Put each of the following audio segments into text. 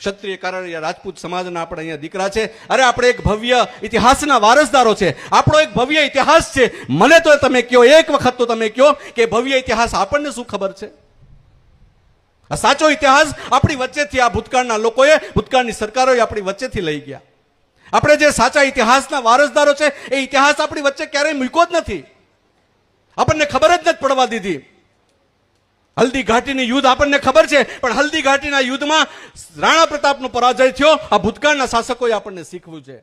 ક્ષત્રિય કારણિયા રાજપૂત સમાજના આપણે અહીંયા દીકરા છે. અરે આપણે એક ભવ્ય ઇતિહાસના વારસદારો છે. આપણો એક ભવ્ય ઇતિહાસ છે. મને તો તમે કહો, એક વખત તો તમે કહો કે ભવ્ય ઇતિહાસ આપણને શું ખબર છે? આ સાચો ઇતિહાસ આપણી વચ્ચેથી આ ભૂતકાળના લોકોએ, ભૂતકાળની સરકારોએ આપણી વચ્ચેથી લઈ ગયા. આપણે જે સાચા ઇતિહાસના વારસદારો છે એ ઇતિહાસ આપણી વચ્ચે ક્યારેય મૂક્યો જ નથી. આપણને ખબર જ નથી પડવા દીધી. હલ્દી ઘાટીની યુદ્ધ આપણને ખબર છે, પણ હલ્દી ઘાટીના યુદ્ધમાં રાણા પ્રતાપનો પરાજય થયો આ ભૂતકાળના શાસકોએ આપણને શીખવું છે.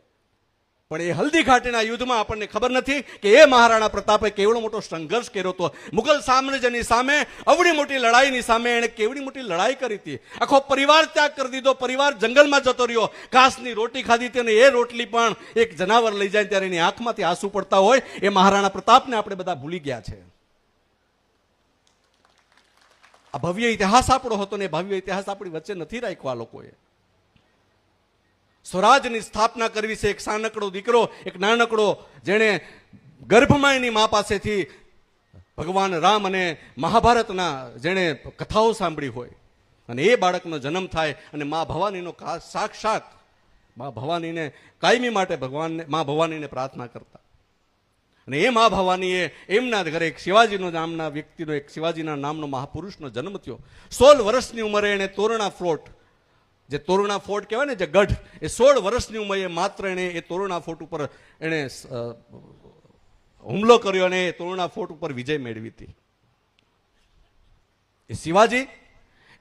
પણ એ હલ્દી ઘાટીના યુદ્ધમાં આપણને ખબર નથી કે એ મહારાણા પ્રતાપે કેવડો મોટો સંઘર્ષ કર્યો હતો. મુગલ સામ્રાજ્યની સામે, અવડી મોટી લડાઈની સામે એણે કેવડી મોટી લડાઈ કરી હતી. આખો પરિવાર ત્યાગ કરી દીધો. પરિવાર જંગલમાં જતો રહ્યો. ઘાસની રોટી ખાધી હતી અને એ રોટલી પણ એક જનાવર લઈ જાય ત્યારે એની આંખમાંથી આંસુ પડતા હોય એ મહારાણા પ્રતાપને આપણે બધા ભૂલી ગયા છે. આ ભવ્ય ઇતિહાસ આપણો હતો ને ભવ્ય ઇતિહાસ આપણી વચ્ચે નથી રાખ્યો આ લોકોએ. સ્વરાજની સ્થાપના કરવી છે. એક સાનકડો દીકરો, એક નાનકડો, જેણે ગર્ભમાં એની મા પાસેથી ભગવાન રામ અને મહાભારતના જેણે કથાઓ સાંભળી હોય અને એ બાળકનો જન્મ થાય અને મા ભવાનીનો સાક્ષાત મા ભવાનીને કાયમી માટે ભગવાનને મા ભવાનીને પ્રાર્થના કરતા. અને એ મા ભવાનીએ એમના ઘરે એક શિવાજીનો નામના વ્યક્તિનો, એક શિવાજીના નામનો મહાપુરુષનો જન્મ થયો. 16 વર્ષની ઉંમરે એને તોરણા ફોર્ટ, જે તોરણા ફોર્ટ કહેવાય ને, જે ગઢ, એ 16 વર્ષની ઉંમરે માત્ર એને એ તોરણા ફોર્ટ ઉપર એને હુમલો કર્યો અને એ તોરણા ફોર્ટ ઉપર વિજય મેળવી હતી. એ શિવાજી,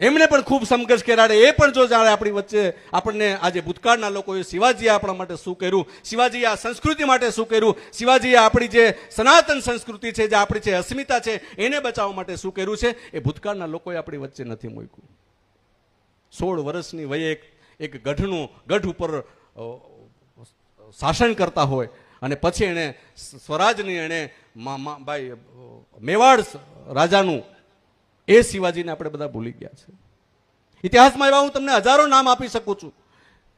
એમણે પણ ખૂબ સંઘર્ષ કર્યા. એ પણ જો જાણે આપણી વચ્ચે આપણને આજે ભૂતકાળના લોકોએ શિવાજીએ આપણા માટે શું કર્યું, શિવાજીએ આ સંસ્કૃતિ માટે શું કર્યું, શિવાજીએ આપણી જે સનાતન સંસ્કૃતિ છે, જે આપણી જે અસ્મિતા છે એને બચાવવા માટે શું કર્યું છે, એ ભૂતકાળના લોકોએ આપણી વચ્ચે નથી મૂક્યું. 16 વર્ષની વયે એક ગઢ ઉપર શાસન કરતા હોય અને પછી એને સ્વરાજની એને ભાઈ મેવાડ રાજાનું, એ શિવાજીને આપણે બધા ભૂલી ગયા છે. ઇતિહાસમાં એવા હું તમને હજારો નામ આપી શકું છું.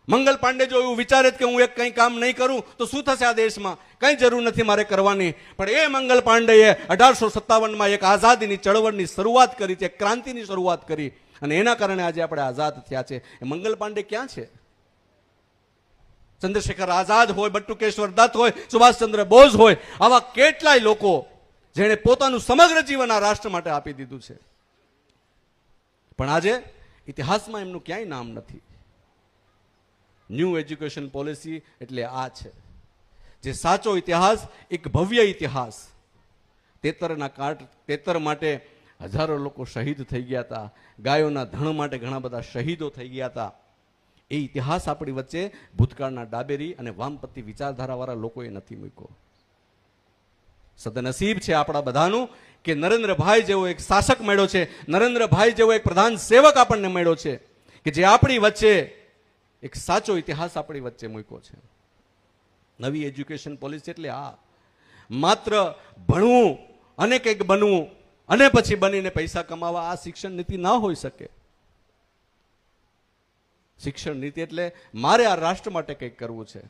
મંગલ પાંડે જો એવું વિચારે કે હું એક કંઈ કામ નહીં કરું તો શું થશે આ દેશમાં, કંઈ જરૂર નથી મારે કરવાની, પણ એ મંગલ પાંડેએ 1857માં એક આઝાદીની ચળવળની શરૂઆત કરી છે, એક ક્રાંતિની શરૂઆત કરી અને એના કારણે આજે આપણે આઝાદ થયા છે. એ મંગલ પાંડે ક્યાં છે? ચંદ્રશેખર આઝાદ હોય, બટુકેશ્વર દત્ત હોય, સુભાષચંદ્ર બોઝ હોય, આવા કેટલાય લોકો જેણે પોતાનું સમગ્ર જીવન આ રાષ્ટ્ર માટે આપી દીધું છે, પણ આજે ઇતિહાસમાં એમનું ક્યાંય નામ નથી. ન્યૂ એજ્યુકેશન પોલિસી એટલે આ છે, જે સાચો ઇતિહાસ, એક ભવ્ય ઇતિહાસ. 73 માટે હજારો લોકો શહીદ થઈ ગયા હતા. ગાયોના ધણ માટે ઘણા બધા શહીદો થઈ ગયા હતા. એ ઇતિહાસ આપણી વચ્ચે ભૂતકાળના ડાબેરી અને વામપંથી વિચારધારાવાળા લોકોએ નથી મૂક્યો. સદનસીબ છે આપણા બધાનું કે નરેન્દ્રભાઈ જેવો એક શાસક મળ્યો છે, નરેન્દ્રભાઈ જેવો એક પ્રધાન સેવક આપણને મળ્યો છે કે જે આપણી વચ્ચે એક સાચો ઇતિહાસ આપણી વચ્ચે મૂક્યો છે. નવી એજ્યુકેશન પોલિસી એટલે આ માત્ર ભણવું અને કંઈક બનવું અને પછી બનીને પૈસા કમાવા, આ શિક્ષણ નીતિ ના હોઈ શકે. શિક્ષણ નીતિ એટલે મારે આ રાષ્ટ્ર માટે કંઈક કરવું છે.